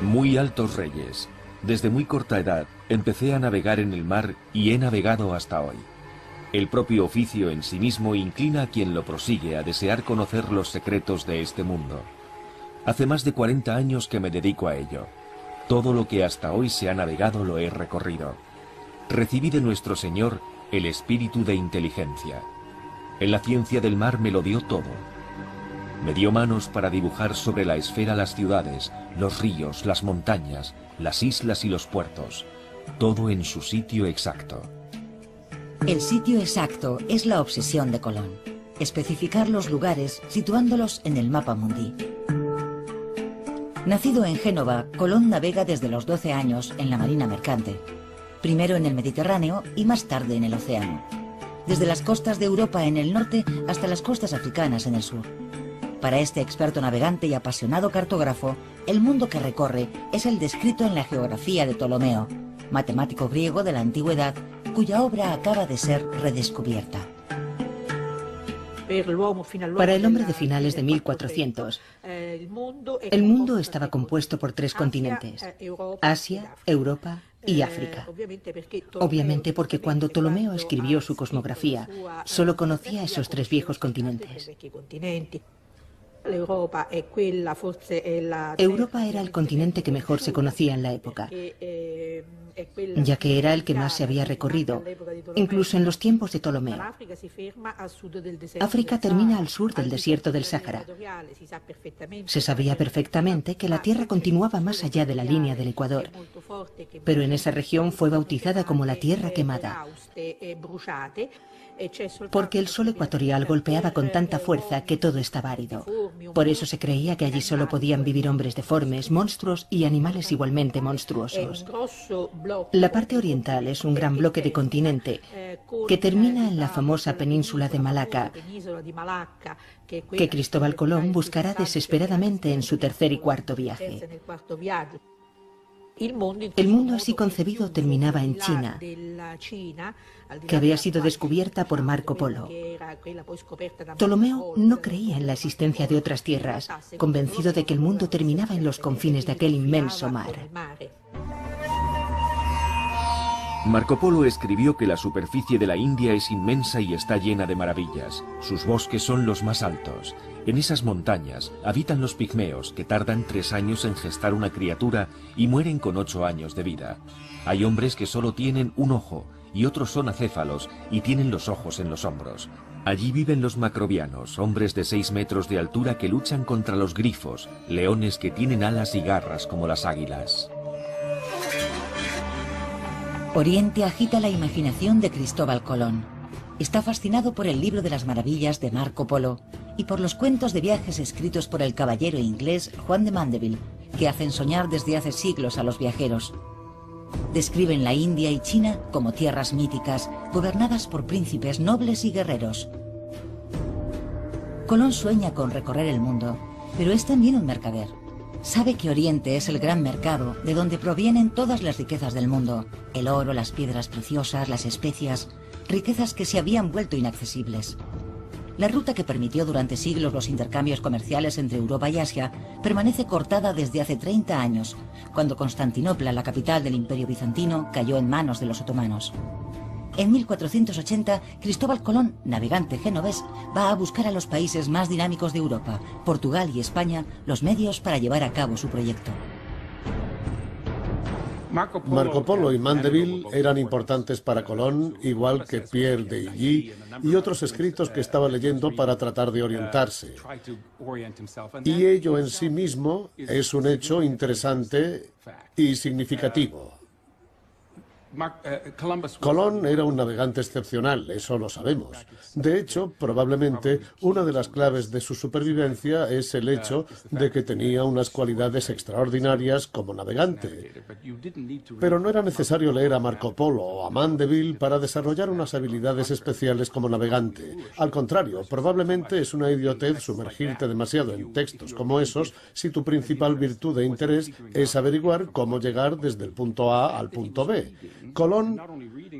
Muy altos reyes. Desde muy corta edad empecé a navegar en el mar y he navegado hasta hoy. El propio oficio en sí mismo inclina a quien lo prosigue a desear conocer los secretos de este mundo. Hace más de 40 años que me dedico a ello. Todo lo que hasta hoy se ha navegado lo he recorrido. Recibí de nuestro Señor el espíritu de inteligencia. En la ciencia del mar me lo dio todo. Me dio manos para dibujar sobre la esfera las ciudades, los ríos, las montañas, las islas y los puertos. Todo en su sitio exacto. El sitio exacto es la obsesión de Colón. Especificar los lugares situándolos en el mapa mundi. Nacido en Génova, Colón navega desde los 12 años en la marina mercante. Primero en el Mediterráneo y más tarde en el océano. Desde las costas de Europa en el norte hasta las costas africanas en el sur. Para este experto navegante y apasionado cartógrafo, el mundo que recorre es el descrito en la geografía de Ptolomeo, matemático griego de la antigüedad, cuya obra acaba de ser redescubierta. Para el hombre de finales de 1400, el mundo estaba compuesto por 3 continentes: Asia, Europa y África. Obviamente porque cuando Ptolomeo escribió su cosmografía, solo conocía esos 3 viejos continentes. Europa era el continente que mejor se conocía en la época, ya que era el que más se había recorrido, incluso en los tiempos de Ptolomeo. África termina al sur del desierto del Sáhara. Se sabía perfectamente que la Tierra continuaba más allá de la línea del Ecuador, pero en esa región fue bautizada como la Tierra Quemada, porque el sol ecuatorial golpeaba con tanta fuerza que todo estaba árido. Por eso se creía que allí solo podían vivir hombres deformes, monstruos y animales igualmente monstruosos. La parte oriental es un gran bloque de continente que termina en la famosa península de Malaca, que Cristóbal Colón buscará desesperadamente en su tercer y cuarto viaje. El mundo así concebido terminaba en China, que había sido descubierta por Marco Polo. Ptolomeo no creía en la existencia de otras tierras, convencido de que el mundo terminaba en los confines de aquel inmenso mar. Marco Polo escribió que la superficie de la India es inmensa y está llena de maravillas. Sus bosques son los más altos. En esas montañas habitan los pigmeos, que tardan 3 años en gestar una criatura y mueren con 8 años de vida. Hay hombres que solo tienen un ojo y otros son acéfalos y tienen los ojos en los hombros. Allí viven los macrobianos, hombres de 6 metros de altura que luchan contra los grifos, leones que tienen alas y garras como las águilas. Oriente agita la imaginación de Cristóbal Colón. Está fascinado por el libro de las maravillas de Marco Polo y por los cuentos de viajes escritos por el caballero inglés Juan de Mandeville, que hacen soñar desde hace siglos a los viajeros. Describen la India y China como tierras míticas, gobernadas por príncipes nobles y guerreros. Colón sueña con recorrer el mundo, pero es también un mercader. Sabe que Oriente es el gran mercado de donde provienen todas las riquezas del mundo: el oro, las piedras preciosas, las especias, riquezas que se habían vuelto inaccesibles. La ruta que permitió durante siglos los intercambios comerciales entre Europa y Asia permanece cortada desde hace 30 años, cuando Constantinopla, la capital del Imperio Bizantino, cayó en manos de los otomanos. En 1480, Cristóbal Colón, navegante genovés, va a buscar a los países más dinámicos de Europa, Portugal y España, los medios para llevar a cabo su proyecto. Marco Polo y Mandeville eran importantes para Colón, igual que Pierre de Illy y otros escritos que estaba leyendo para tratar de orientarse. Y ello en sí mismo es un hecho interesante y significativo. Colón era un navegante excepcional, eso lo sabemos. De hecho, probablemente una de las claves de su supervivencia es el hecho de que tenía unas cualidades extraordinarias como navegante. Pero no era necesario leer a Marco Polo o a Mandeville para desarrollar unas habilidades especiales como navegante. Al contrario, probablemente es una idiotez sumergirte demasiado en textos como esos si tu principal virtud e interés es averiguar cómo llegar desde el punto A al punto B. Colón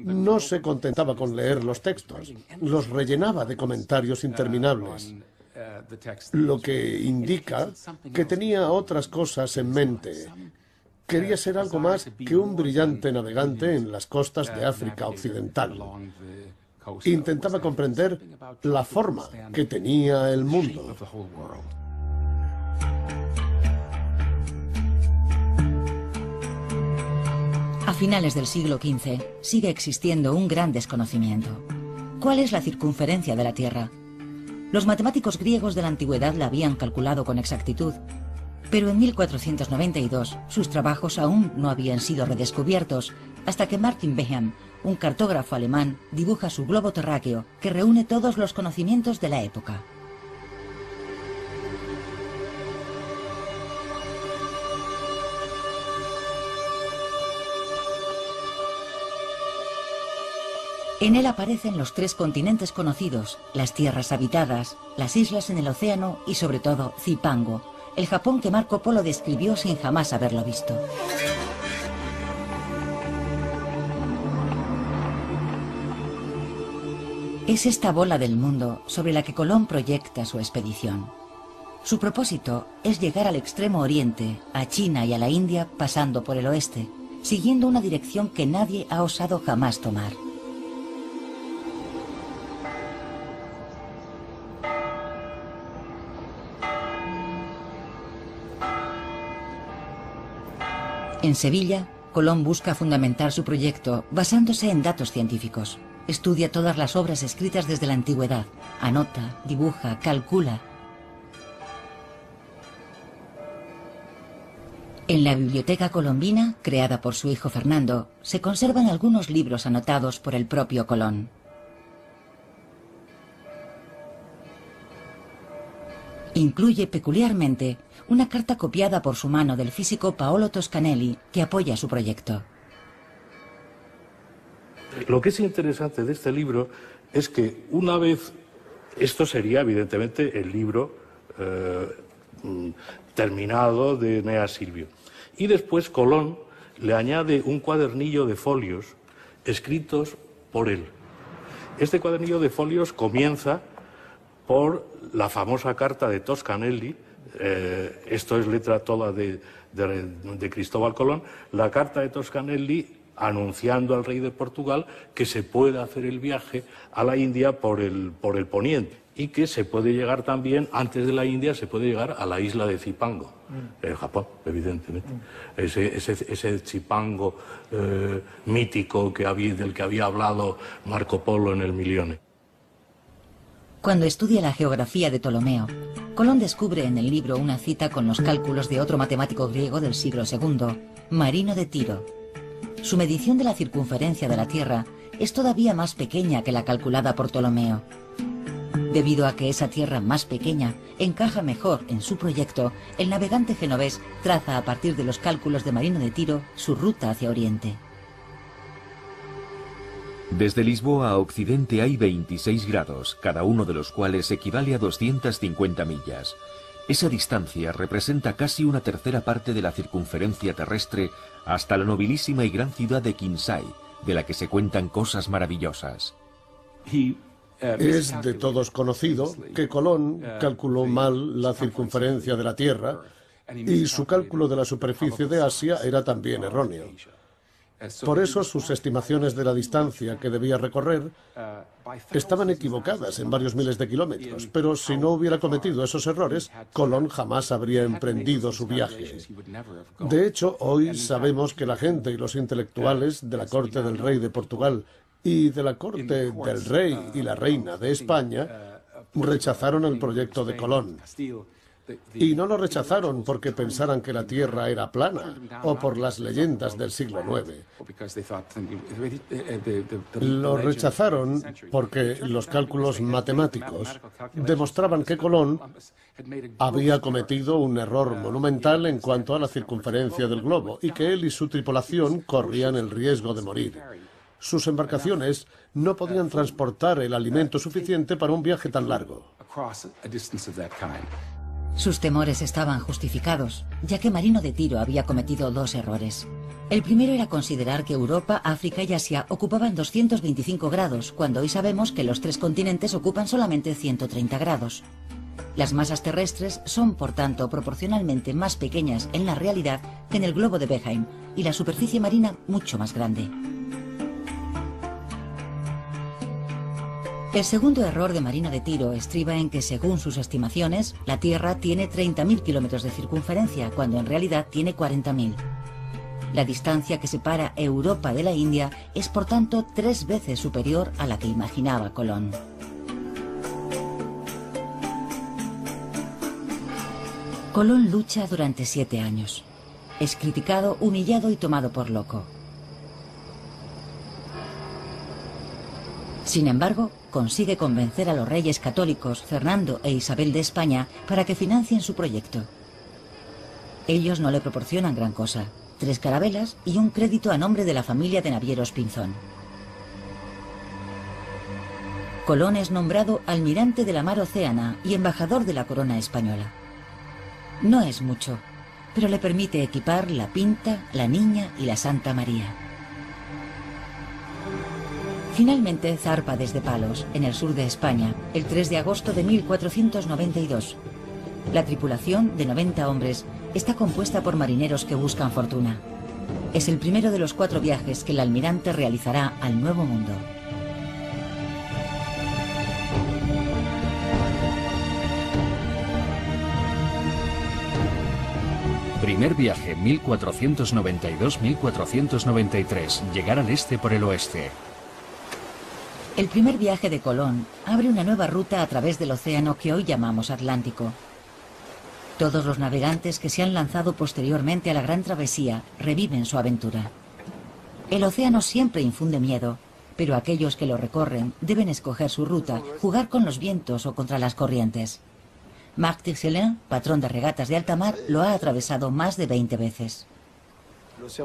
no se contentaba con leer los textos, los rellenaba de comentarios interminables, lo que indica que tenía otras cosas en mente, Quería ser algo más que un brillante navegante en las costas de África Occidental. Intentaba comprender la forma que tenía el mundo. A finales del siglo XV sigue existiendo un gran desconocimiento. ¿Cuál es la circunferencia de la Tierra? Los matemáticos griegos de la antigüedad la habían calculado con exactitud, pero en 1492 sus trabajos aún no habían sido redescubiertos hasta que Martin Behem, un cartógrafo alemán, dibuja su globo terráqueo que reúne todos los conocimientos de la época. En él aparecen los 3 continentes conocidos, las tierras habitadas, las islas en el océano y sobre todo Zipango, el Japón que Marco Polo describió sin jamás haberlo visto. Es esta bola del mundo sobre la que Colón proyecta su expedición. Su propósito es llegar al extremo oriente, a China y a la India pasando por el oeste, siguiendo una dirección que nadie ha osado jamás tomar. En Sevilla, Colón busca fundamentar su proyecto basándose en datos científicos. Estudia todas las obras escritas desde la antigüedad, anota, dibuja, calcula. En la Biblioteca Colombina, creada por su hijo Fernando, se conservan algunos libros anotados por el propio Colón. Incluye peculiarmente una carta copiada por su mano del físico Paolo Toscanelli que apoya su proyecto. Lo que es interesante de este libro es que una vez, esto sería evidentemente el libro terminado de Eneas Silvio, y después Colón le añade un cuadernillo de folios escritos por él. Este cuadernillo de folios comienza por la famosa carta de Toscanelli, esto es letra toda de Cristóbal Colón, la carta de Toscanelli anunciando al rey de Portugal que se puede hacer el viaje a la India por el poniente y que se puede llegar también, antes de la India, se puede llegar a la isla de Zipango, en Japón, evidentemente. Ese Zipango mítico del que había hablado Marco Polo en el Milione. Cuando estudia la geografía de Ptolomeo, Colón descubre en el libro una cita con los cálculos de otro matemático griego del siglo II, Marino de Tiro. Su medición de la circunferencia de la Tierra es todavía más pequeña que la calculada por Ptolomeo. Debido a que esa tierra más pequeña encaja mejor en su proyecto, el navegante genovés traza a partir de los cálculos de Marino de Tiro su ruta hacia Oriente. Desde Lisboa a Occidente hay 26 grados, cada uno de los cuales equivale a 250 millas. Esa distancia representa casi una tercera parte de la circunferencia terrestre hasta la nobilísima y gran ciudad de Kinsay, de la que se cuentan cosas maravillosas. Es de todos conocido que Colón calculó mal la circunferencia de la Tierra y su cálculo de la superficie de Asia era también erróneo. Por eso sus estimaciones de la distancia que debía recorrer estaban equivocadas en varios miles de kilómetros, pero si no hubiera cometido esos errores, Colón jamás habría emprendido su viaje. De hecho, hoy sabemos que la gente y los intelectuales de la corte del rey de Portugal y de la corte del rey y la reina de España rechazaron el proyecto de Colón. Y no lo rechazaron porque pensaran que la Tierra era plana o por las leyendas del siglo IX. Lo rechazaron porque los cálculos matemáticos demostraban que Colón había cometido un error monumental en cuanto a la circunferencia del globo y que él y su tripulación corrían el riesgo de morir. Sus embarcaciones no podían transportar el alimento suficiente para un viaje tan largo. Sus temores estaban justificados, ya que Marino de Tiro había cometido dos errores. El primero era considerar que Europa, África y Asia ocupaban 225 grados, cuando hoy sabemos que los tres continentes ocupan solamente 130 grados. Las masas terrestres son, por tanto, proporcionalmente más pequeñas en la realidad que en el globo de Behaim, y la superficie marina mucho más grande. El segundo error de Marino de Tiro estriba en que, según sus estimaciones, la Tierra tiene 30.000 kilómetros de circunferencia, cuando en realidad tiene 40.000. La distancia que separa Europa de la India es, por tanto, 3 veces superior a la que imaginaba Colón. Colón lucha durante 7 años. Es criticado, humillado y tomado por loco. Sin embargo, consigue convencer a los reyes católicos Fernando e Isabel de España para que financien su proyecto. Ellos no le proporcionan gran cosa: 3 carabelas y un crédito a nombre de la familia de navieros Pinzón. Colón es nombrado almirante de la mar Océana y embajador de la corona española. No es mucho, pero le permite equipar la Pinta, la Niña y la Santa María. Finalmente zarpa desde Palos, en el sur de España, el 3 de agosto de 1492. La tripulación, de 90 hombres, está compuesta por marineros que buscan fortuna. Es el primero de los 4 viajes que el almirante realizará al Nuevo Mundo. Primer viaje, 1492-1493. Llegar al este por el oeste. El primer viaje de Colón abre una nueva ruta a través del océano que hoy llamamos Atlántico. Todos los navegantes que se han lanzado posteriormente a la gran travesía reviven su aventura. El océano siempre infunde miedo, pero aquellos que lo recorren deben escoger su ruta, jugar con los vientos o contra las corrientes. Marc Tixelin, patrón de regatas de alta mar, lo ha atravesado más de 20 veces.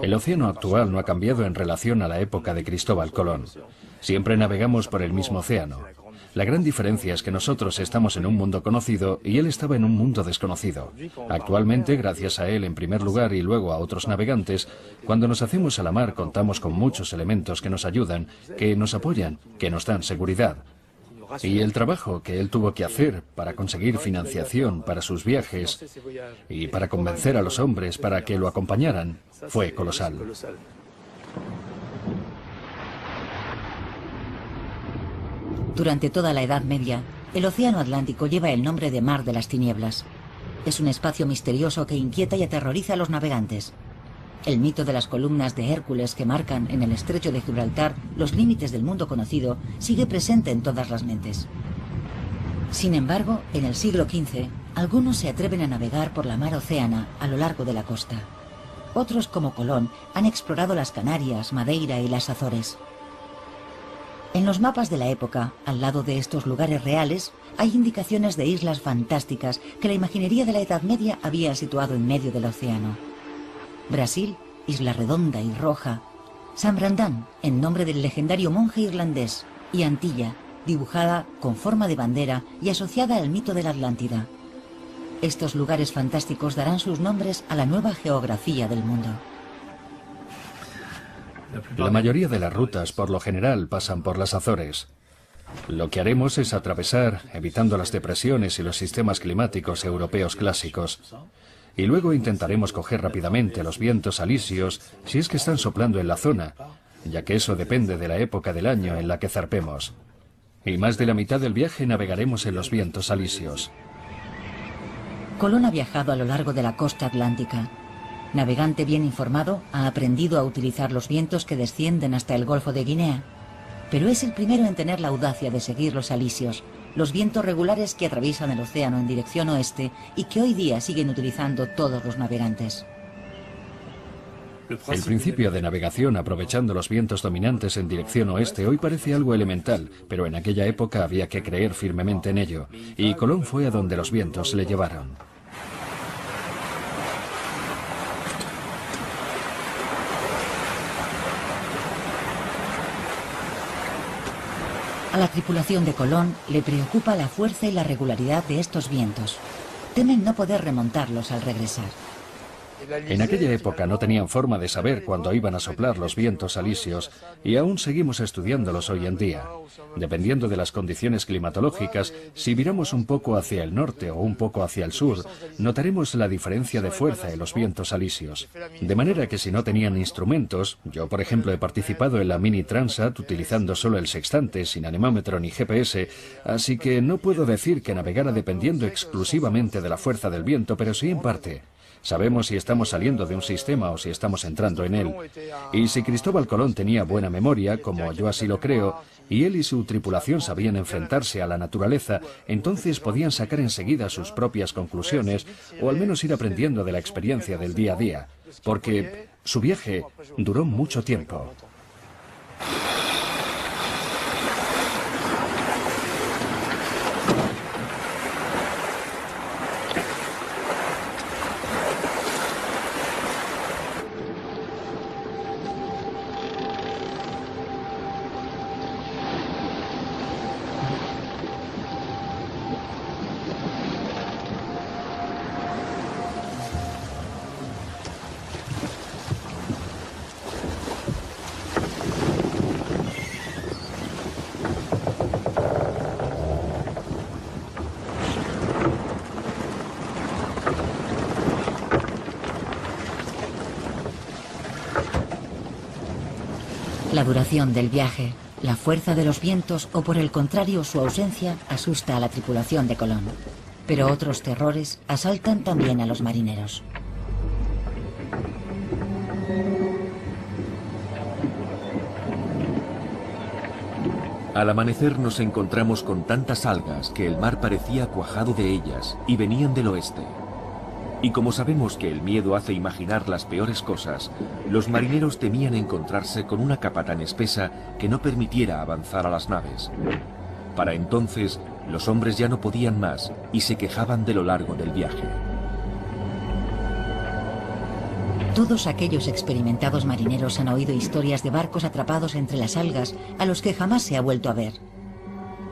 El océano actual no ha cambiado en relación a la época de Cristóbal Colón. Siempre navegamos por el mismo océano. La gran diferencia es que nosotros estamos en un mundo conocido y él estaba en un mundo desconocido. Actualmente, gracias a él en primer lugar y luego a otros navegantes, cuando nos hacemos a la mar contamos con muchos elementos que nos ayudan, que nos apoyan, que nos dan seguridad. Y el trabajo que él tuvo que hacer para conseguir financiación para sus viajes y para convencer a los hombres para que lo acompañaran fue colosal. Durante toda la Edad Media, el Océano Atlántico lleva el nombre de Mar de las Tinieblas. Es un espacio misterioso que inquieta y aterroriza a los navegantes. El mito de las columnas de Hércules que marcan en el estrecho de Gibraltar los límites del mundo conocido sigue presente en todas las mentes. Sin embargo, en el siglo XV, algunos se atreven a navegar por la mar Océana a lo largo de la costa. Otros, como Colón, han explorado las Canarias, Madeira y las Azores. En los mapas de la época, al lado de estos lugares reales, hay indicaciones de islas fantásticas que la imaginería de la Edad Media había situado en medio del océano. Brasil, Isla Redonda y Roja, San Brandán, en nombre del legendario monje irlandés, y Antilla, dibujada con forma de bandera y asociada al mito de la Atlántida. Estos lugares fantásticos darán sus nombres a la nueva geografía del mundo. La mayoría de las rutas, por lo general, pasan por las Azores. Lo que haremos es atravesar, evitando las depresiones y los sistemas climáticos europeos clásicos. Y luego intentaremos coger rápidamente los vientos alisios si es que están soplando en la zona, ya que eso depende de la época del año en la que zarpemos. Y más de la mitad del viaje navegaremos en los vientos alisios. Colón ha viajado a lo largo de la costa atlántica. Navegante bien informado, ha aprendido a utilizar los vientos que descienden hasta el Golfo de Guinea. Pero es el primero en tener la audacia de seguir los alisios, los vientos regulares que atraviesan el océano en dirección oeste y que hoy día siguen utilizando todos los navegantes. El principio de navegación aprovechando los vientos dominantes en dirección oeste hoy parece algo elemental, pero en aquella época había que creer firmemente en ello, y Colón fue a donde los vientos le llevaron. A la tripulación de Colón le preocupa la fuerza y la regularidad de estos vientos. Temen no poder remontarlos al regresar. En aquella época no tenían forma de saber cuándo iban a soplar los vientos alisios y aún seguimos estudiándolos hoy en día. Dependiendo de las condiciones climatológicas, si viramos un poco hacia el norte o un poco hacia el sur, notaremos la diferencia de fuerza en los vientos alisios. De manera que si no tenían instrumentos, yo por ejemplo he participado en la Mini Transat utilizando solo el sextante, sin anemómetro ni GPS, así que no puedo decir que navegara dependiendo exclusivamente de la fuerza del viento, pero sí en parte. Sabemos si estamos saliendo de un sistema o si estamos entrando en él. Y si Cristóbal Colón tenía buena memoria, como yo así lo creo, y él y su tripulación sabían enfrentarse a la naturaleza, entonces podían sacar enseguida sus propias conclusiones, o al menos ir aprendiendo de la experiencia del día a día, porque su viaje duró mucho tiempo. La duración del viaje, la fuerza de los vientos o por el contrario su ausencia asusta a la tripulación de Colón. Pero otros terrores asaltan también a los marineros. Al amanecer nos encontramos con tantas algas que el mar parecía cuajado de ellas y venían del oeste. Y como sabemos que el miedo hace imaginar las peores cosas, los marineros temían encontrarse con una capa tan espesa que no permitiera avanzar a las naves. Para entonces, los hombres ya no podían más y se quejaban de lo largo del viaje. Todos aquellos experimentados marineros han oído historias de barcos atrapados entre las algas a los que jamás se ha vuelto a ver.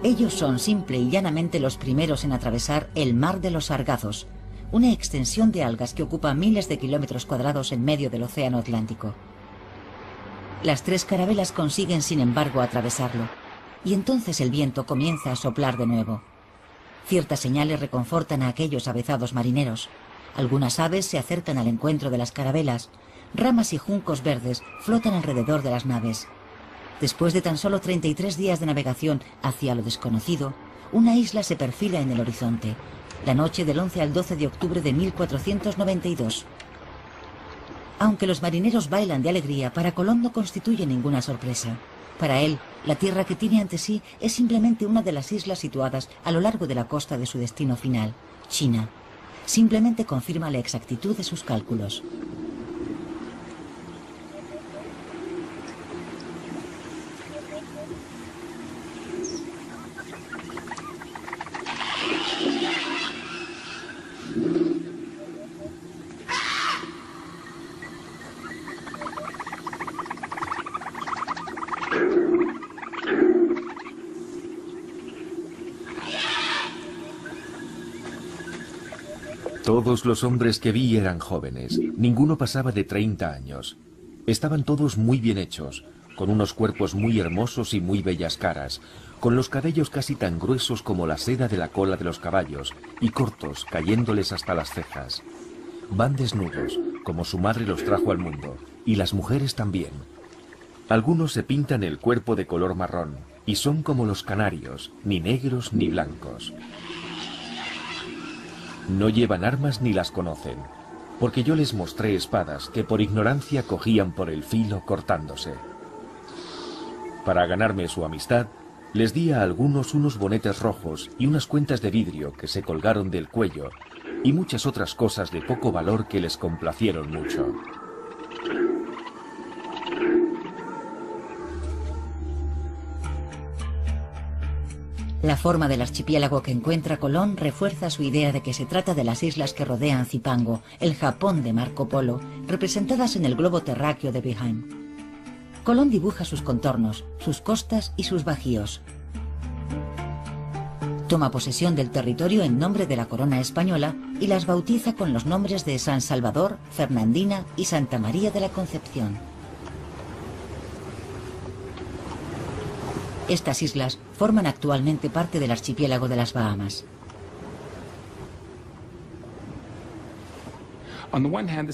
Ellos son simple y llanamente los primeros en atravesar el Mar de los Sargazos, una extensión de algas que ocupa miles de kilómetros cuadrados en medio del Océano Atlántico. Las tres carabelas consiguen, sin embargo, atravesarlo, y entonces el viento comienza a soplar de nuevo. Ciertas señales reconfortan a aquellos avezados marineros. Algunas aves se acercan al encuentro de las carabelas, ramas y juncos verdes flotan alrededor de las naves. Después de tan solo 33 días de navegación hacia lo desconocido, una isla se perfila en el horizonte, la noche del 11 al 12 de octubre de 1492. Aunque los marineros bailan de alegría, para Colón no constituye ninguna sorpresa. Para él, la tierra que tiene ante sí es simplemente una de las islas situadas a lo largo de la costa de su destino final, China. Simplemente confirma la exactitud de sus cálculos. Todos los hombres que vi eran jóvenes, ninguno pasaba de 30 años. Estaban todos muy bien hechos, con unos cuerpos muy hermosos y muy bellas caras, con los cabellos casi tan gruesos como la seda de la cola de los caballos, y cortos, cayéndoles hasta las cejas. Van desnudos, como su madre los trajo al mundo, y las mujeres también. Algunos se pintan el cuerpo de color marrón, y son como los canarios, ni negros ni blancos. No llevan armas ni las conocen, porque yo les mostré espadas que por ignorancia cogían por el filo cortándose. Para ganarme su amistad, les di a algunos unos bonetes rojos y unas cuentas de vidrio que se colgaron del cuello, y muchas otras cosas de poco valor que les complacieron mucho. La forma del archipiélago que encuentra Colón refuerza su idea de que se trata de las islas que rodean Zipango, el Japón de Marco Polo, representadas en el globo terráqueo de Behaim. Colón dibuja sus contornos, sus costas y sus bajíos. Toma posesión del territorio en nombre de la corona española y las bautiza con los nombres de San Salvador, Fernandina y Santa María de la Concepción. Estas islas forman actualmente parte del archipiélago de las Bahamas.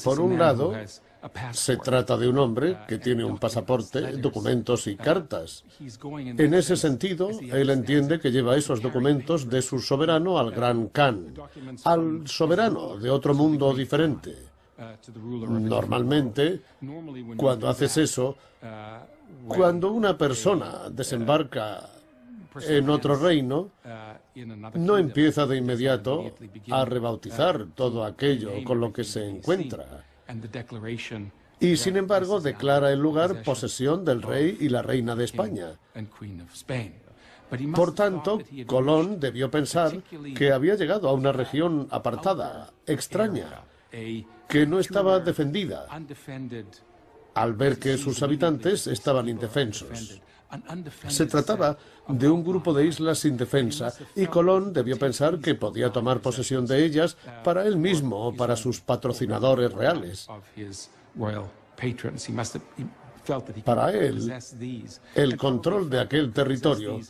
Por un lado, se trata de un hombre que tiene un pasaporte, documentos y cartas. En ese sentido, él entiende que lleva esos documentos de su soberano al Gran Khan, al soberano de otro mundo diferente. Normalmente, cuando haces eso, cuando una persona desembarca en otro reino, no empieza de inmediato a rebautizar todo aquello con lo que se encuentra. Y sin embargo declara el lugar posesión del rey y la reina de España. Por tanto, Colón debió pensar que había llegado a una región apartada, extraña, que no estaba defendida, al ver que sus habitantes estaban indefensos. Se trataba de un grupo de islas sin defensa y Colón debió pensar que podía tomar posesión de ellas para él mismo o para sus patrocinadores reales. Para él, el control de aquel territorio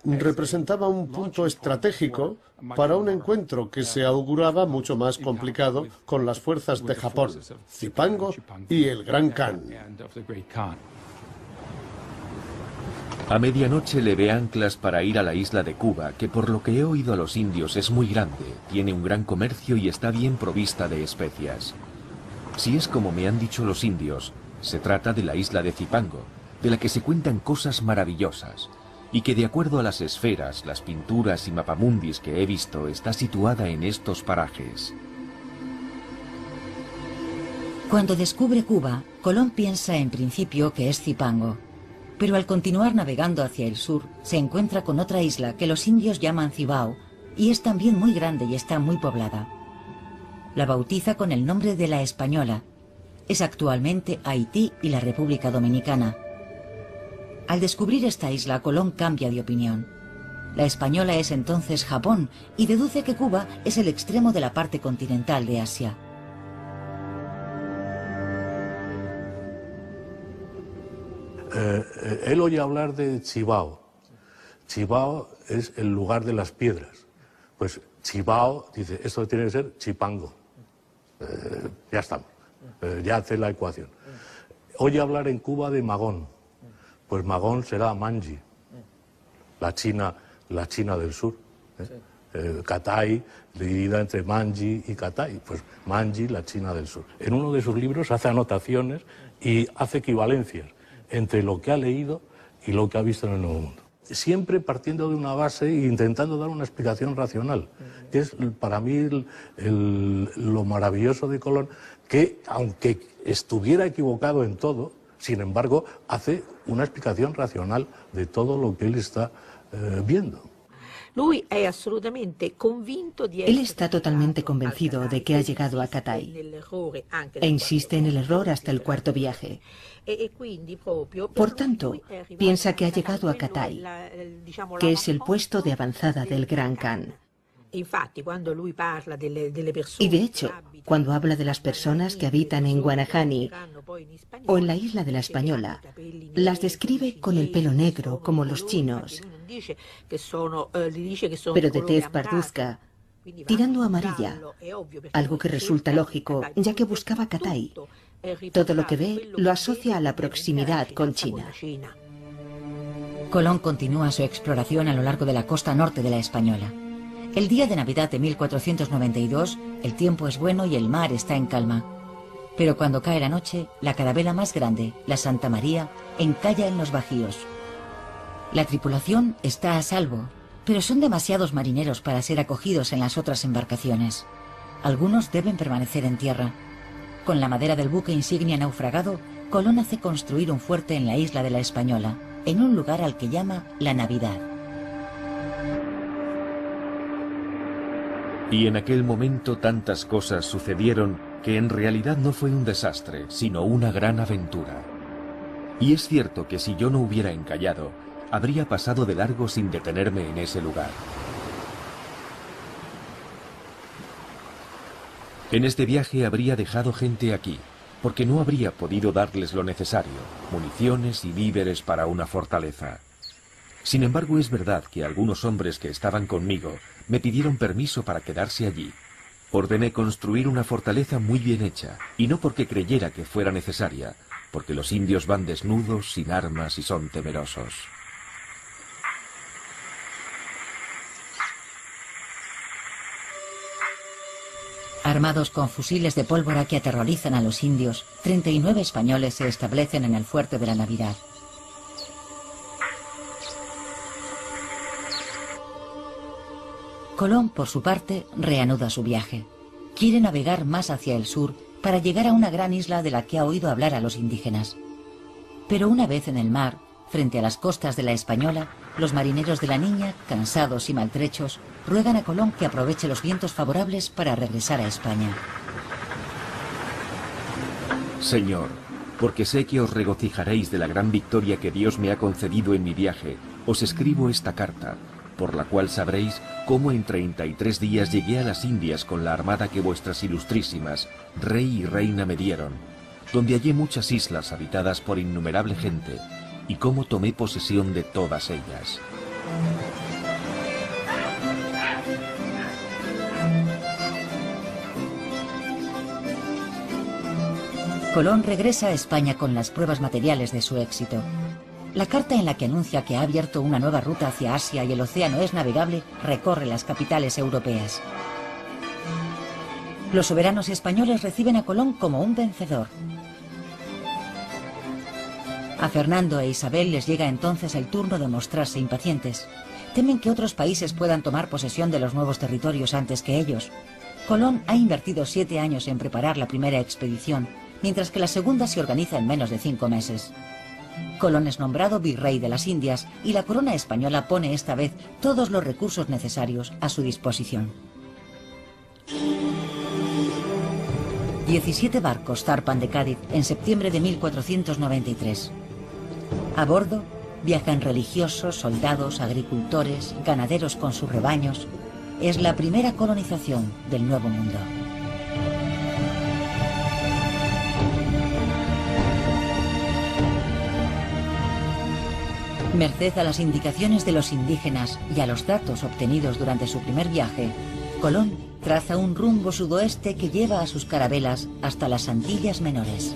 representaba un punto estratégico para un encuentro que se auguraba mucho más complicado con las fuerzas de Japón, Zipango y el Gran Khan. A medianoche le ve anclas para ir a la isla de Cuba, que por lo que he oído a los indios es muy grande, tiene un gran comercio y está bien provista de especias. Si es como me han dicho los indios, se trata de la isla de Zipango, de la que se cuentan cosas maravillosas, y que de acuerdo a las esferas, las pinturas y mapamundis que he visto, está situada en estos parajes. Cuando descubre Cuba, Colón piensa en principio que es Zipango. Pero al continuar navegando hacia el sur, se encuentra con otra isla que los indios llaman Cibao, y es también muy grande y está muy poblada. La bautiza con el nombre de La Española. Es actualmente Haití y la República Dominicana. Al descubrir esta isla, Colón cambia de opinión. La Española es entonces Japón y deduce que Cuba es el extremo de la parte continental de Asia. Él oye hablar de Cibao. Cibao es el lugar de las piedras. Pues Cibao, dice, esto tiene que ser Chipango. Ya estamos, ya hace la ecuación. Oye hablar en Cuba de Magón. Pues Magón será Manji, la China del sur. Catay, dividida entre Manji y Catay. Pues Manji, la China del sur. En uno de sus libros hace anotaciones y hace equivalencias entre lo que ha leído y lo que ha visto en el Nuevo Mundo. Siempre partiendo de una base e intentando dar una explicación racional. Es para mí lo maravilloso de Colón, que aunque estuviera equivocado en todo, sin embargo, hace una explicación racional de todo lo que él está viendo. Él está totalmente convencido de que ha llegado a Catay e insiste en el error hasta el cuarto viaje. Por tanto, piensa que ha llegado a Catay, que es el puesto de avanzada del Gran Khan. Y de hecho, cuando habla de las personas que habitan en Guanahani o en la isla de la Española, las describe con el pelo negro como los chinos, pero de tez parduzca, tirando a amarilla, algo que resulta lógico, ya que buscaba Catay. Todo lo que ve lo asocia a la proximidad con China. Colón continúa su exploración a lo largo de la costa norte de la Española. El día de Navidad de 1492, el tiempo es bueno y el mar está en calma. Pero cuando cae la noche, la carabela más grande, la Santa María, encalla en los bajíos. La tripulación está a salvo, pero son demasiados marineros para ser acogidos en las otras embarcaciones. Algunos deben permanecer en tierra. Con la madera del buque insignia naufragado, Colón hace construir un fuerte en la isla de la Española, en un lugar al que llama La Navidad. Y en aquel momento tantas cosas sucedieron que en realidad no fue un desastre, sino una gran aventura. Y es cierto que si yo no hubiera encallado, habría pasado de largo sin detenerme en ese lugar. En este viaje habría dejado gente aquí, porque no habría podido darles lo necesario, municiones y víveres para una fortaleza. Sin embargo, es verdad que algunos hombres que estaban conmigo me pidieron permiso para quedarse allí. Ordené construir una fortaleza muy bien hecha, y no porque creyera que fuera necesaria, porque los indios van desnudos, sin armas y son temerosos. Armados con fusiles de pólvora que aterrorizan a los indios, 39 españoles se establecen en el Fuerte de la Navidad. Colón, por su parte, reanuda su viaje. Quiere navegar más hacia el sur para llegar a una gran isla de la que ha oído hablar a los indígenas. Pero una vez en el mar, frente a las costas de la Española, los marineros de la Niña, cansados y maltrechos, ruegan a Colón que aproveche los vientos favorables para regresar a España. Señor, porque sé que os regocijaréis de la gran victoria que Dios me ha concedido en mi viaje, os escribo esta carta, por la cual sabréis cómo en 33 días llegué a las Indias con la armada que vuestras ilustrísimas, rey y reina, me dieron, donde hallé muchas islas habitadas por innumerable gente, y cómo tomé posesión de todas ellas. Colón regresa a España con las pruebas materiales de su éxito. La carta en la que anuncia que ha abierto una nueva ruta hacia Asia y el océano es navegable recorre las capitales europeas. Los soberanos españoles reciben a Colón como un vencedor. A Fernando e Isabel les llega entonces el turno de mostrarse impacientes. Temen que otros países puedan tomar posesión de los nuevos territorios antes que ellos. Colón ha invertido 7 años en preparar la primera expedición, mientras que la segunda se organiza en menos de 5 meses. Colón es nombrado virrey de las Indias y la corona española pone esta vez todos los recursos necesarios a su disposición. 17 barcos zarpan de Cádiz en septiembre de 1493. A bordo viajan religiosos, soldados, agricultores, ganaderos con sus rebaños. Es la primera colonización del Nuevo Mundo. Merced a las indicaciones de los indígenas y a los datos obtenidos durante su primer viaje, Colón traza un rumbo sudoeste que lleva a sus carabelas hasta las Antillas Menores.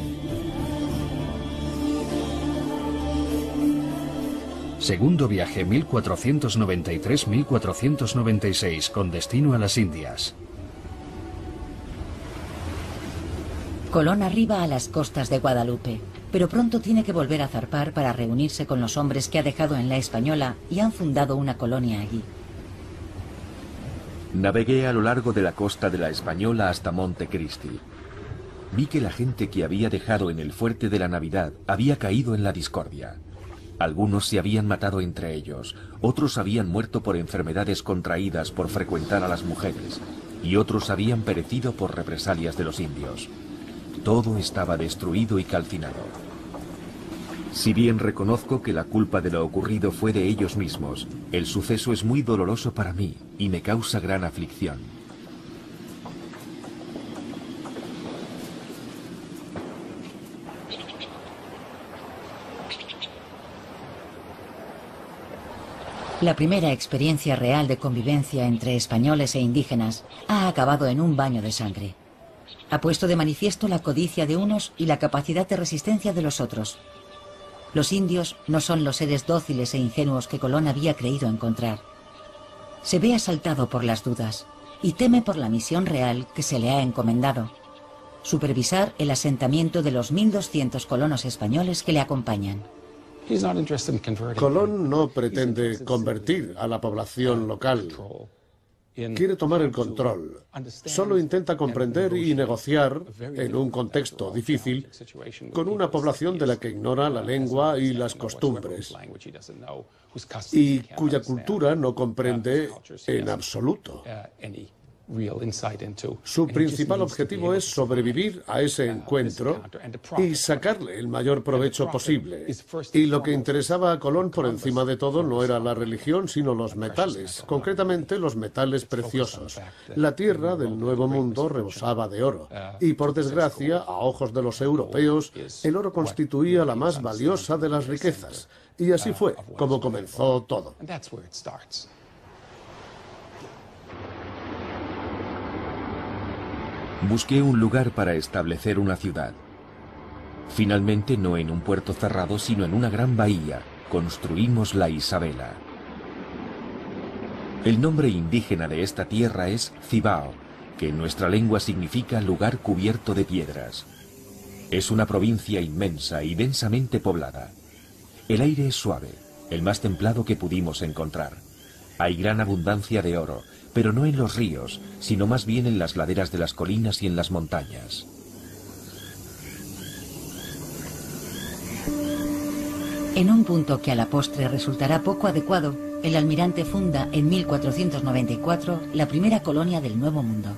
Segundo viaje 1493-1496 con destino a las Indias. Colón arriba a las costas de Guadalupe, pero pronto tiene que volver a zarpar para reunirse con los hombres que ha dejado en la Española y han fundado una colonia allí. Navegué a lo largo de la costa de la Española hasta Montecristi. Vi que la gente que había dejado en el Fuerte de la Navidad había caído en la discordia. Algunos se habían matado entre ellos, otros habían muerto por enfermedades contraídas por frecuentar a las mujeres, y otros habían perecido por represalias de los indios. Todo estaba destruido y calcinado. Si bien reconozco que la culpa de lo ocurrido fue de ellos mismos, el suceso es muy doloroso para mí y me causa gran aflicción. La primera experiencia real de convivencia entre españoles e indígenas ha acabado en un baño de sangre. Ha puesto de manifiesto la codicia de unos y la capacidad de resistencia de los otros. Los indios no son los seres dóciles e ingenuos que Colón había creído encontrar. Se ve asaltado por las dudas y teme por la misión real que se le ha encomendado: supervisar el asentamiento de los 1.200 colonos españoles que le acompañan. Colón no pretende convertir a la población local. Quiere tomar el control. Solo intenta comprender y negociar, en un contexto difícil, con una población de la que ignora la lengua y las costumbres, y cuya cultura no comprende en absoluto. Su principal objetivo es sobrevivir a ese encuentro y sacarle el mayor provecho posible. Y lo que interesaba a Colón por encima de todo no era la religión, sino los metales, concretamente los metales preciosos. La tierra del Nuevo Mundo rebosaba de oro, y por desgracia, a ojos de los europeos, el oro constituía la más valiosa de las riquezas. Y así fue como comenzó todo. Busqué un lugar para establecer una ciudad. Finalmente, no en un puerto cerrado, sino en una gran bahía, construimos la Isabela. El nombre indígena de esta tierra es Cibao, que en nuestra lengua significa lugar cubierto de piedras. Es una provincia inmensa y densamente poblada. El aire es suave, el más templado que pudimos encontrar. Hay gran abundancia de oro, pero no en los ríos, sino más bien en las laderas de las colinas y en las montañas. En un punto que a la postre resultará poco adecuado, el almirante funda en 1494 la primera colonia del Nuevo Mundo.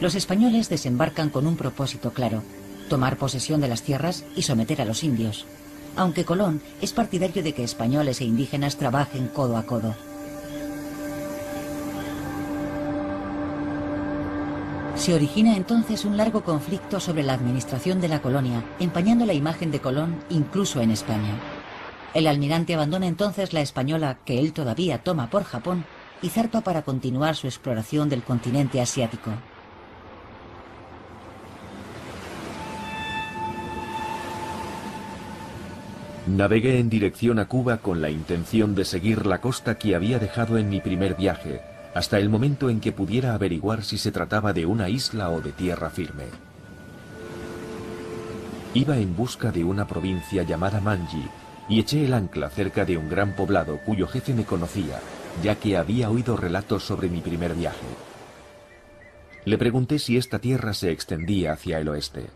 Los españoles desembarcan con un propósito claro: tomar posesión de las tierras y someter a los indios, aunque Colón es partidario de que españoles e indígenas trabajen codo a codo. Se origina entonces un largo conflicto sobre la administración de la colonia, empañando la imagen de Colón incluso en España. El almirante abandona entonces la española, que él todavía toma por Japón, y zarpa para continuar su exploración del continente asiático. Navegué en dirección a Cuba con la intención de seguir la costa que había dejado en mi primer viaje, hasta el momento en que pudiera averiguar si se trataba de una isla o de tierra firme. Iba en busca de una provincia llamada Manji y eché el ancla cerca de un gran poblado cuyo jefe me conocía, ya que había oído relatos sobre mi primer viaje. Le pregunté si esta tierra se extendía hacia el oeste.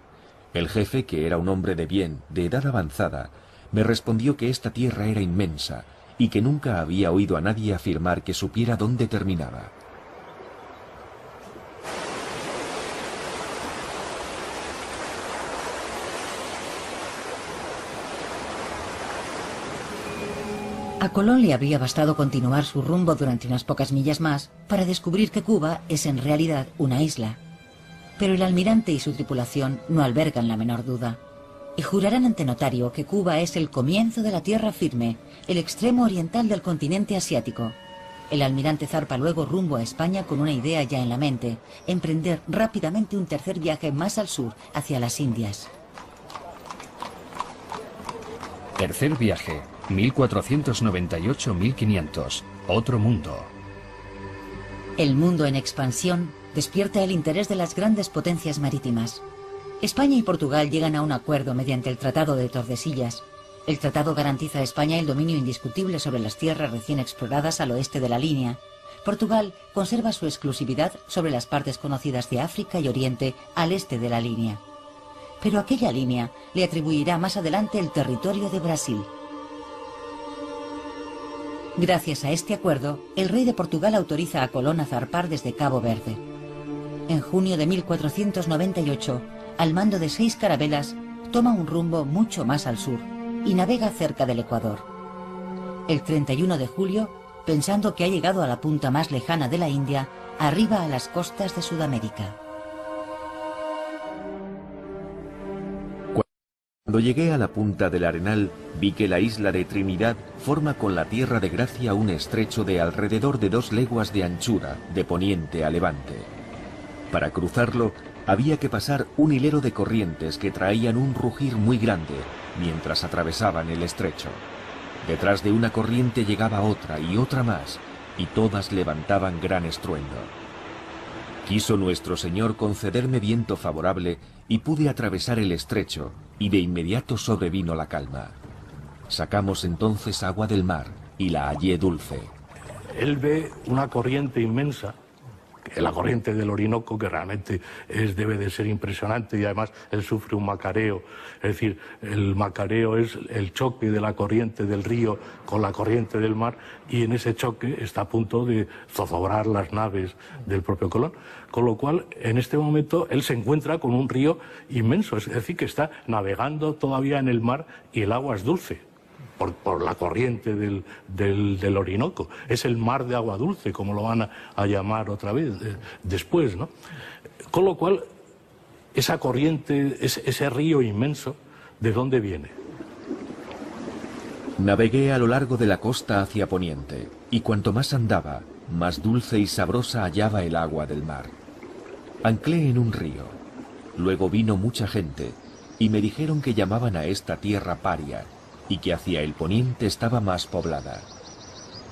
El jefe, que era un hombre de bien, de edad avanzada, me respondió que esta tierra era inmensa y que nunca había oído a nadie afirmar que supiera dónde terminaba. A Colón le habría bastado continuar su rumbo durante unas pocas millas más para descubrir que Cuba es en realidad una isla. Pero el almirante y su tripulación no albergan la menor duda, y jurarán ante notario que Cuba es el comienzo de la tierra firme, el extremo oriental del continente asiático. El almirante zarpa luego rumbo a España con una idea ya en la mente: emprender rápidamente un tercer viaje más al sur, hacia las Indias. Tercer viaje, 1498-1500, otro mundo. El mundo en expansión despierta el interés de las grandes potencias marítimas. España y Portugal llegan a un acuerdo mediante el Tratado de Tordesillas. El tratado garantiza a España el dominio indiscutible sobre las tierras recién exploradas al oeste de la línea. Portugal conserva su exclusividad sobre las partes conocidas de África y Oriente al este de la línea. Pero aquella línea le atribuirá más adelante el territorio de Brasil. Gracias a este acuerdo, el rey de Portugal autoriza a Colón a zarpar desde Cabo Verde. En junio de 1498, al mando de 6 carabelas, toma un rumbo mucho más al sur y navega cerca del Ecuador. El 31 de julio, pensando que ha llegado a la punta más lejana de la India, arriba a las costas de Sudamérica. Cuando llegué a la punta del Arenal, vi que la isla de Trinidad forma con la Tierra de Gracia un estrecho de alrededor de 2 leguas de anchura, de poniente a levante. Para cruzarlo, había que pasar un hilero de corrientes que traían un rugir muy grande mientras atravesaban el estrecho. Detrás de una corriente llegaba otra y otra más, y todas levantaban gran estruendo. Quiso nuestro Señor concederme viento favorable y pude atravesar el estrecho, y de inmediato sobrevino la calma. Sacamos entonces agua del mar y la hallé dulce. Él ve una corriente inmensa la corriente del Orinoco, que realmente debe de ser impresionante, y además él sufre un macareo. Es decir, el macareo es el choque de la corriente del río con la corriente del mar, y en ese choque está a punto de zozobrar las naves del propio Colón. Con lo cual, en este momento, él se encuentra con un río inmenso, es decir, que está navegando todavía en el mar y el agua es dulce. Por la corriente del Orinoco. Es el mar de agua dulce, como lo van a llamar otra vez después, ¿no? Con lo cual, esa corriente, ese río inmenso, ¿de dónde viene? Navegué a lo largo de la costa hacia poniente, y cuanto más andaba, más dulce y sabrosa hallaba el agua del mar. Anclé en un río. Luego vino mucha gente, y me dijeron que llamaban a esta tierra Paria, y que hacia el poniente estaba más poblada.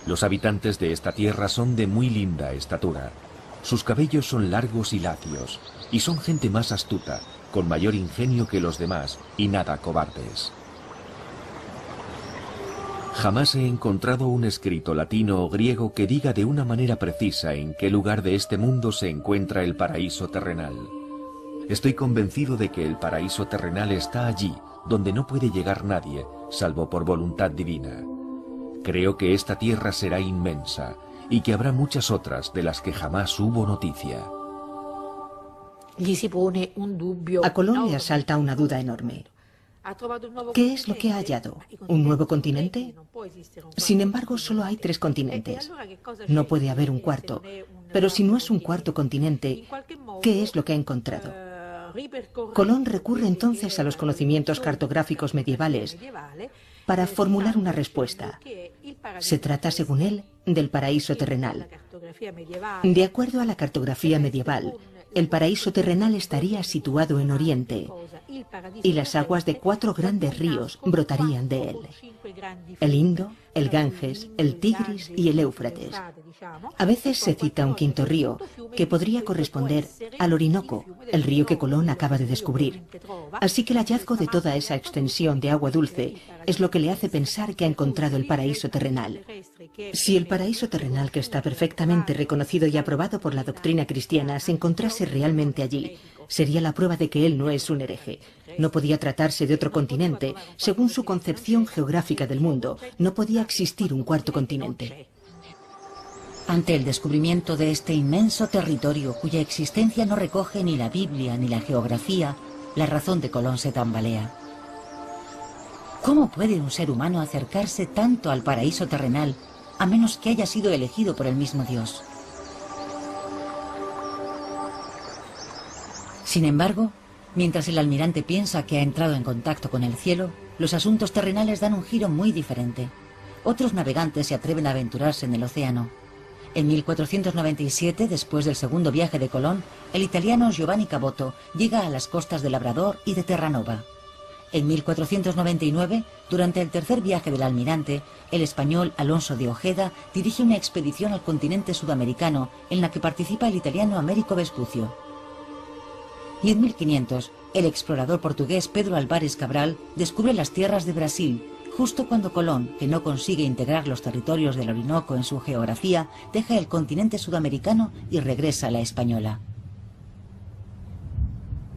Los habitantes de esta tierra son de muy linda estatura. Sus cabellos son largos y lacios, y son gente más astuta, con mayor ingenio que los demás, y nada cobardes. Jamás he encontrado un escrito latino o griego que diga de una manera precisa en qué lugar de este mundo se encuentra el paraíso terrenal. Estoy convencido de que el paraíso terrenal está allí, donde no puede llegar nadie, salvo por voluntad divina. Creo que esta tierra será inmensa, y que habrá muchas otras de las que jamás hubo noticia. A Colón le asalta una duda enorme. ¿Qué es lo que ha hallado? ¿Un nuevo continente? Sin embargo, solo hay 3 continentes. No puede haber un cuarto. Pero si no es un cuarto continente, ¿qué es lo que ha encontrado? Colón recurre entonces a los conocimientos cartográficos medievales para formular una respuesta. Se trata, según él, del paraíso terrenal. De acuerdo a la cartografía medieval, el paraíso terrenal estaría situado en Oriente y las aguas de 4 grandes ríos brotarían de él: el Indo, el Ganges, el Tigris y el Éufrates. A veces se cita un quinto río, que podría corresponder al Orinoco, el río que Colón acaba de descubrir. Así que el hallazgo de toda esa extensión de agua dulce es lo que le hace pensar que ha encontrado el paraíso terrenal. Si el paraíso terrenal, que está perfectamente reconocido y aprobado por la doctrina cristiana, se encontrase realmente allí, sería la prueba de que él no es un hereje. No podía tratarse de otro continente. Según su concepción geográfica del mundo, no podía existir un cuarto continente. Ante el descubrimiento de este inmenso territorio, cuya existencia no recoge ni la Biblia ni la geografía, la razón de Colón se tambalea. ¿Cómo puede un ser humano acercarse tanto al paraíso terrenal, a menos que haya sido elegido por el mismo Dios? Sin embargo, mientras el almirante piensa que ha entrado en contacto con el cielo, los asuntos terrenales dan un giro muy diferente. Otros navegantes se atreven a aventurarse en el océano. En 1497, después del segundo viaje de Colón, el italiano Giovanni Caboto llega a las costas de Labrador y de Terranova. En 1499, durante el tercer viaje del almirante, el español Alonso de Ojeda dirige una expedición al continente sudamericano en la que participa el italiano Américo Vespucio. Y en 1500, el explorador portugués Pedro Álvares Cabral descubre las tierras de Brasil, justo cuando Colón, que no consigue integrar los territorios del Orinoco en su geografía, deja el continente sudamericano y regresa a la española.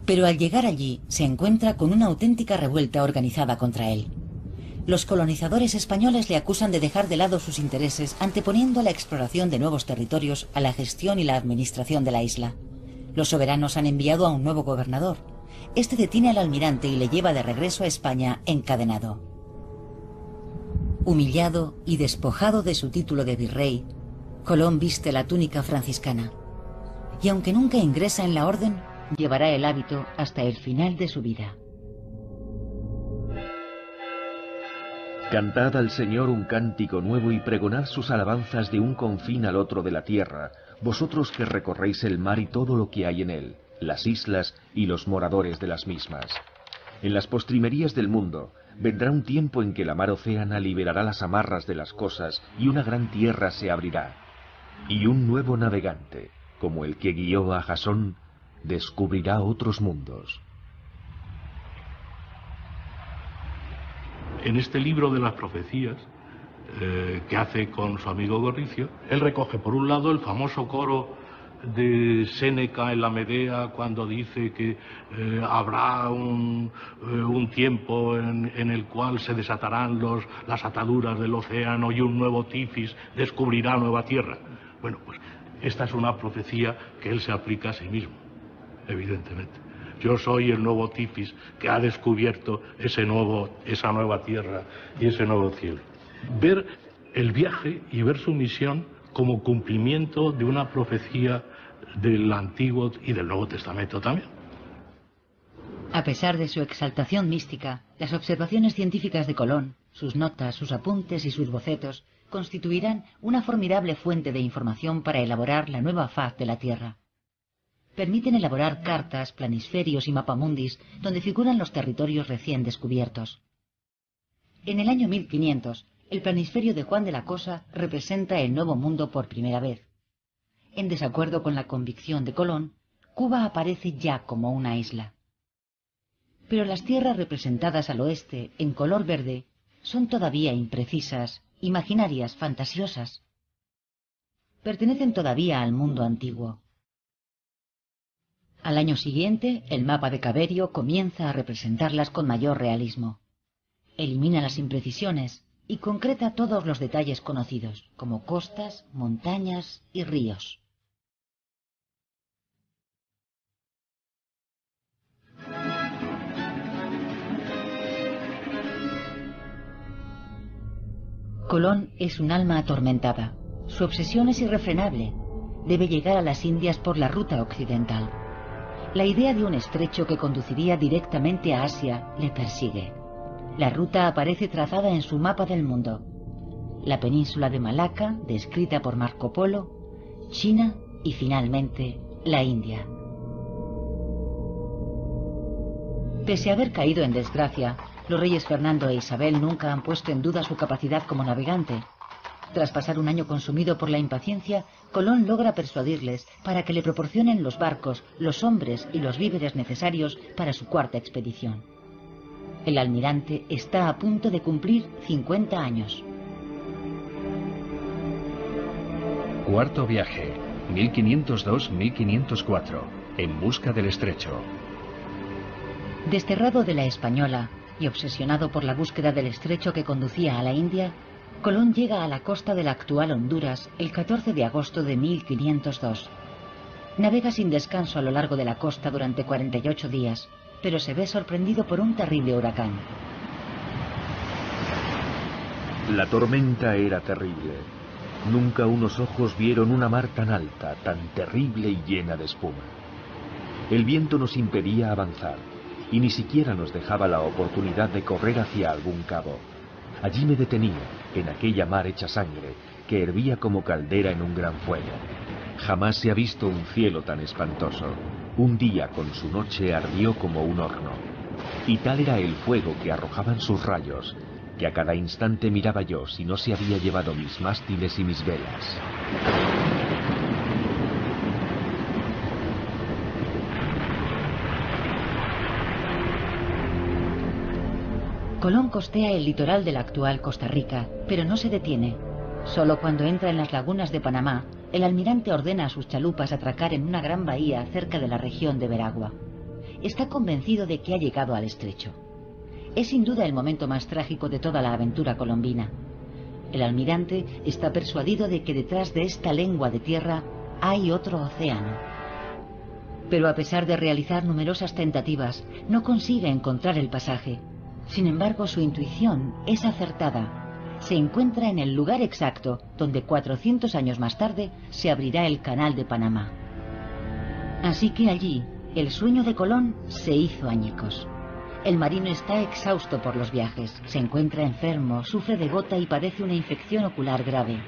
Pero al llegar allí, se encuentra con una auténtica revuelta organizada contra él. Los colonizadores españoles le acusan de dejar de lado sus intereses, anteponiendo la exploración de nuevos territorios a la gestión y la administración de la isla. Los soberanos han enviado a un nuevo gobernador. Este detiene al almirante y le lleva de regreso a España encadenado. Humillado y despojado de su título de virrey, Colón viste la túnica franciscana. Y aunque nunca ingresa en la orden, llevará el hábito hasta el final de su vida. Cantad al Señor un cántico nuevo y pregonad sus alabanzas de un confín al otro de la tierra, vosotros que recorréis el mar y todo lo que hay en él, las islas y los moradores de las mismas. En las postrimerías del mundo vendrá un tiempo en que la mar océana liberará las amarras de las cosas y una gran tierra se abrirá. Y un nuevo navegante, como el que guió a Jasón, descubrirá otros mundos. En este libro de las profecías que hace con su amigo Gorricio, él recoge por un lado el famoso coro de Séneca en la Medea, cuando dice que habrá un tiempo en el cual se desatarán las ataduras del océano y un nuevo Tifis descubrirá nueva tierra. Bueno, pues esta es una profecía que él se aplica a sí mismo, evidentemente. Yo soy el nuevo Tifis que ha descubierto esa nueva tierra y ese nuevo cielo. Ver el viaje y ver su misión como cumplimiento de una profecía del Antiguo y del Nuevo Testamento también. A pesar de su exaltación mística, las observaciones científicas de Colón, sus notas, sus apuntes y sus bocetos constituirán una formidable fuente de información para elaborar la nueva faz de la Tierra. Permiten elaborar cartas, planisferios y mapamundis donde figuran los territorios recién descubiertos. En el año 1500, el planisferio de Juan de la Cosa representa el Nuevo Mundo por primera vez. En desacuerdo con la convicción de Colón, Cuba aparece ya como una isla. Pero las tierras representadas al oeste, en color verde, son todavía imprecisas, imaginarias, fantasiosas. Pertenecen todavía al mundo antiguo. Al año siguiente, el mapa de Caberio comienza a representarlas con mayor realismo. Elimina las imprecisiones y concreta todos los detalles conocidos, como costas, montañas y ríos. Colón es un alma atormentada. Su obsesión es irrefrenable. Debe llegar a las Indias por la ruta occidental. La idea de un estrecho que conduciría directamente a Asia le persigue. La ruta aparece trazada en su mapa del mundo. La península de Malaca, descrita por Marco Polo, China y finalmente la India. Pese a haber caído en desgracia, los reyes Fernando e Isabel nunca han puesto en duda su capacidad como navegante. Tras pasar un año consumido por la impaciencia, Colón logra persuadirles para que le proporcionen los barcos, los hombres y los víveres necesarios para su cuarta expedición. El almirante está a punto de cumplir 50 años. Cuarto viaje, 1502-1504, en busca del estrecho. Desterrado de la Española y obsesionado por la búsqueda del estrecho que conducía a la India, Colón llega a la costa de la actual Honduras el 14 de agosto de 1502. Navega sin descanso a lo largo de la costa durante 48 días, pero se ve sorprendido por un terrible huracán. La tormenta era terrible. Nunca unos ojos vieron una mar tan alta, tan terrible y llena de espuma. El viento nos impedía avanzar y ni siquiera nos dejaba la oportunidad de correr hacia algún cabo. Allí me detenía, en aquella mar hecha sangre, que hervía como caldera en un gran fuego. Jamás se ha visto un cielo tan espantoso. Un día con su noche ardió como un horno. Y tal era el fuego que arrojaban sus rayos, que a cada instante miraba yo si no se había llevado mis mástiles y mis velas. Colón costea el litoral de la actual Costa Rica, pero no se detiene. Solo cuando entra en las lagunas de Panamá, el almirante ordena a sus chalupas atracar en una gran bahía cerca de la región de Veragua. Está convencido de que ha llegado al estrecho. Es sin duda el momento más trágico de toda la aventura colombina. El almirante está persuadido de que detrás de esta lengua de tierra hay otro océano. Pero a pesar de realizar numerosas tentativas, no consigue encontrar el pasaje. Sin embargo, su intuición es acertada. Se encuentra en el lugar exacto donde 400 años más tarde se abrirá el Canal de Panamá. Así que allí, el sueño de Colón se hizo añicos. El marino está exhausto por los viajes, se encuentra enfermo, sufre de gota y padece una infección ocular grave.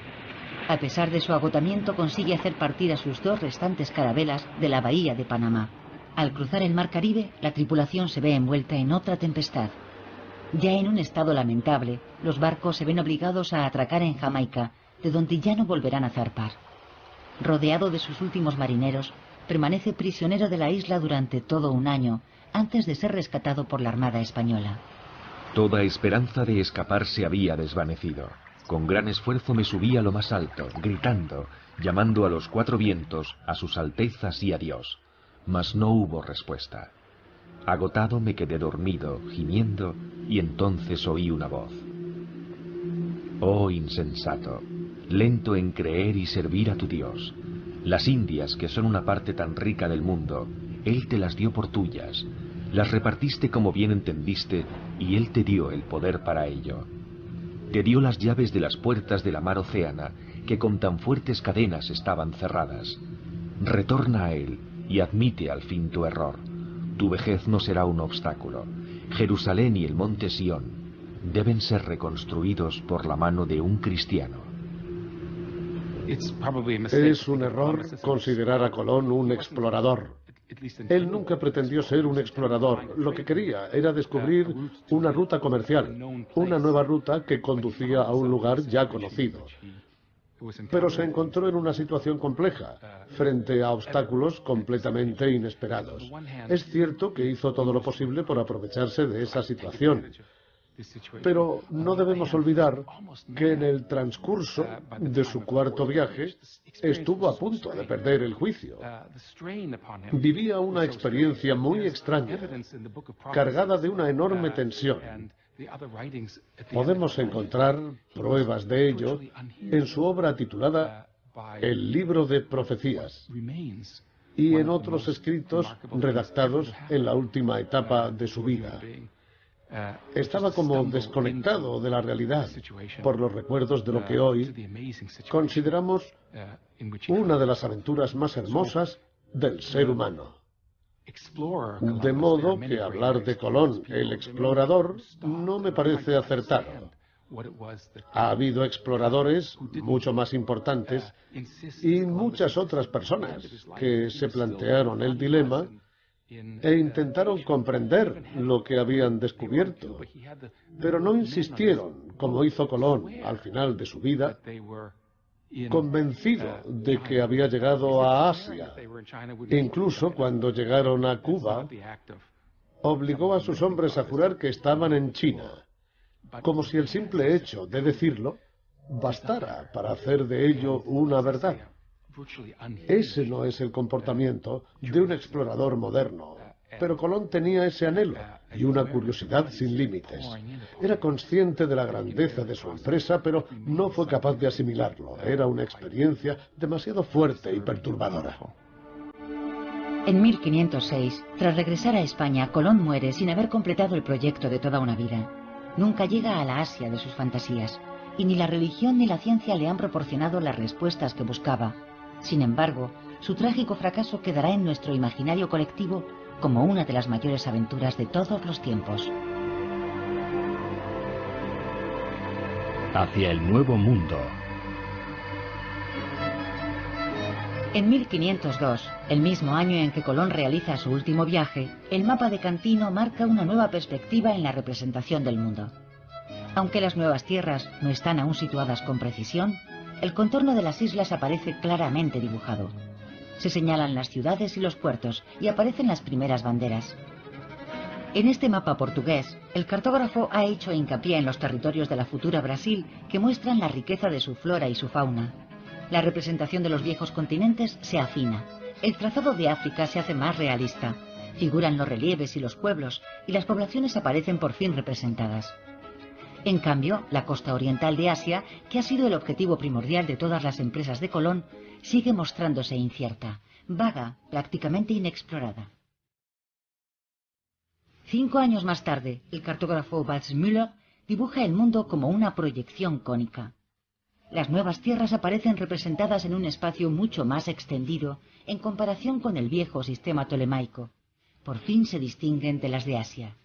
A pesar de su agotamiento, consigue hacer partir a sus 2 restantes carabelas de la bahía de Panamá. Al cruzar el mar Caribe, la tripulación se ve envuelta en otra tempestad. Ya en un estado lamentable, los barcos se ven obligados a atracar en Jamaica, de donde ya no volverán a zarpar. Rodeado de sus últimos marineros, permanece prisionero de la isla durante todo un año, antes de ser rescatado por la Armada Española. Toda esperanza de escapar se había desvanecido. Con gran esfuerzo me subí a lo más alto, gritando, llamando a los 4 vientos, a sus altezas y a Dios. Mas no hubo respuesta. Agotado me quedé dormido, gimiendo, y entonces oí una voz. Oh insensato, lento en creer y servir a tu Dios. Las Indias, que son una parte tan rica del mundo, Él te las dio por tuyas. Las repartiste como bien entendiste, y Él te dio el poder para ello. Te dio las llaves de las puertas de la mar océana, que con tan fuertes cadenas estaban cerradas. Retorna a Él, y admite al fin tu error. Tu vejez no será un obstáculo. Jerusalén y el monte Sión deben ser reconstruidos por la mano de un cristiano. Es un error considerar a Colón un explorador. Él nunca pretendió ser un explorador. Lo que quería era descubrir una ruta comercial, una nueva ruta que conducía a un lugar ya conocido. Pero se encontró en una situación compleja, frente a obstáculos completamente inesperados. Es cierto que hizo todo lo posible por aprovecharse de esa situación. Pero no debemos olvidar que en el transcurso de su 4º viaje estuvo a punto de perder el juicio. Vivía una experiencia muy extraña, cargada de una enorme tensión. Podemos encontrar pruebas de ello en su obra titulada El libro de profecías y en otros escritos redactados en la última etapa de su vida. Estaba como desconectado de la realidad por los recuerdos de lo que hoy consideramos una de las aventuras más hermosas del ser humano. De modo que hablar de Colón, el explorador, no me parece acertado. Ha habido exploradores mucho más importantes y muchas otras personas que se plantearon el dilema e intentaron comprender lo que habían descubierto, pero no insistieron, como hizo Colón al final de su vida, convencido de que había llegado a Asia. Incluso cuando llegaron a Cuba, obligó a sus hombres a jurar que estaban en China, como si el simple hecho de decirlo bastara para hacer de ello una verdad. Ese no es el comportamiento de un explorador moderno, pero Colón tenía ese anhelo y una curiosidad sin límites. Era consciente de la grandeza de su empresa, pero no fue capaz de asimilarlo. Era una experiencia demasiado fuerte y perturbadora. En 1506, tras regresar a España, Colón muere sin haber completado el proyecto de toda una vida. Nunca llega a la Asia de sus fantasías, y ni la religión ni la ciencia le han proporcionado las respuestas que buscaba. Sin embargo, su trágico fracaso quedará en nuestro imaginario colectivo como una de las mayores aventuras de todos los tiempos. Hacia el Nuevo Mundo. En 1502, el mismo año en que Colón realiza su último viaje, el mapa de Cantino marca una nueva perspectiva en la representación del mundo. Aunque las nuevas tierras no están aún situadas con precisión, el contorno de las islas aparece claramente dibujado. Se señalan las ciudades y los puertos y aparecen las primeras banderas. En este mapa portugués, el cartógrafo ha hecho hincapié en los territorios de la futura Brasil que muestran la riqueza de su flora y su fauna. La representación de los viejos continentes se afina. El trazado de África se hace más realista. Figuran los relieves y los pueblos, y las poblaciones aparecen por fin representadas. En cambio, la costa oriental de Asia, que ha sido el objetivo primordial de todas las empresas de Colón, sigue mostrándose incierta, vaga, prácticamente inexplorada. 5 años más tarde, el cartógrafo Waldseemüller dibuja el mundo como una proyección cónica. Las nuevas tierras aparecen representadas en un espacio mucho más extendido en comparación con el viejo sistema tolemaico. Por fin se distinguen de las de Asia.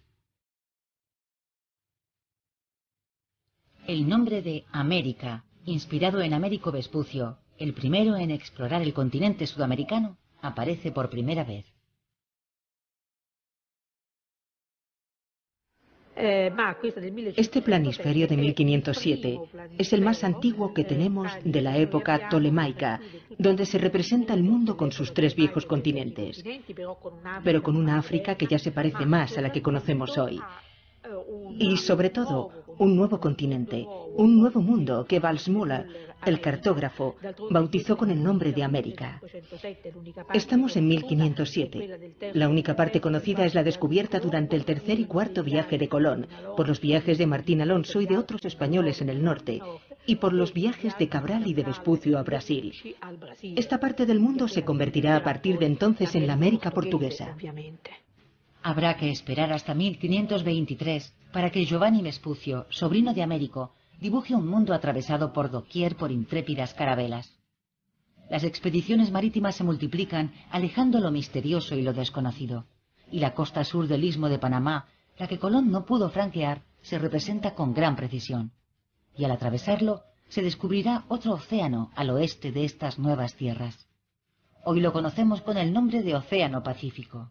El nombre de América, inspirado en Américo Vespucio, el primero en explorar el continente sudamericano, aparece por primera vez. Este planisferio de 1507 es el más antiguo que tenemos de la época tolemaica, donde se representa el mundo con sus 3 viejos continentes, pero con una África que ya se parece más a la que conocemos hoy. Y sobre todo, un nuevo continente, un nuevo mundo que Waldseemüller, el cartógrafo, bautizó con el nombre de América. Estamos en 1507. La única parte conocida es la descubierta durante el tercer y cuarto viaje de Colón, por los viajes de Martín Alonso y de otros españoles en el norte, y por los viajes de Cabral y de Vespucio a Brasil. Esta parte del mundo se convertirá a partir de entonces en la América portuguesa. Habrá que esperar hasta 1523 para que Giovanni Vespucio, sobrino de Américo, dibuje un mundo atravesado por doquier por intrépidas carabelas. Las expediciones marítimas se multiplican, alejando lo misterioso y lo desconocido, y la costa sur del Istmo de Panamá, la que Colón no pudo franquear, se representa con gran precisión, y al atravesarlo se descubrirá otro océano al oeste de estas nuevas tierras. Hoy lo conocemos con el nombre de Océano Pacífico.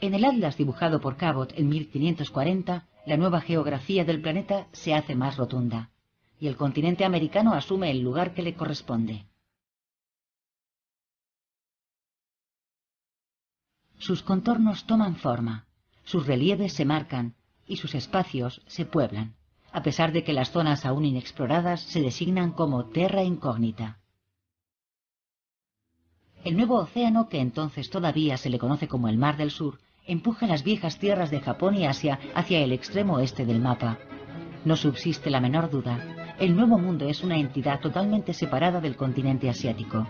En el atlas dibujado por Cabot en 1540, la nueva geografía del planeta se hace más rotunda, y el continente americano asume el lugar que le corresponde. Sus contornos toman forma, sus relieves se marcan y sus espacios se pueblan, a pesar de que las zonas aún inexploradas se designan como terra incógnita. El nuevo océano, que entonces todavía se le conoce como el Mar del Sur, empuja las viejas tierras de Japón y Asia hacia el extremo oeste del mapa. No subsiste la menor duda, el Nuevo Mundo es una entidad totalmente separada del continente asiático,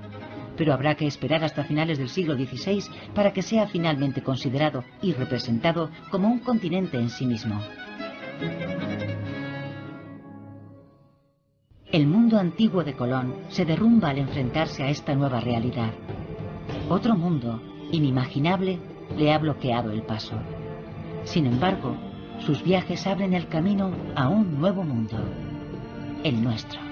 pero habrá que esperar hasta finales del siglo XVI para que sea finalmente considerado y representado como un continente en sí mismo. El mundo antiguo de Colón se derrumba al enfrentarse a esta nueva realidad. Otro mundo, inimaginable, le ha bloqueado el paso. Sin embargo, sus viajes abren el camino a un nuevo mundo, el nuestro.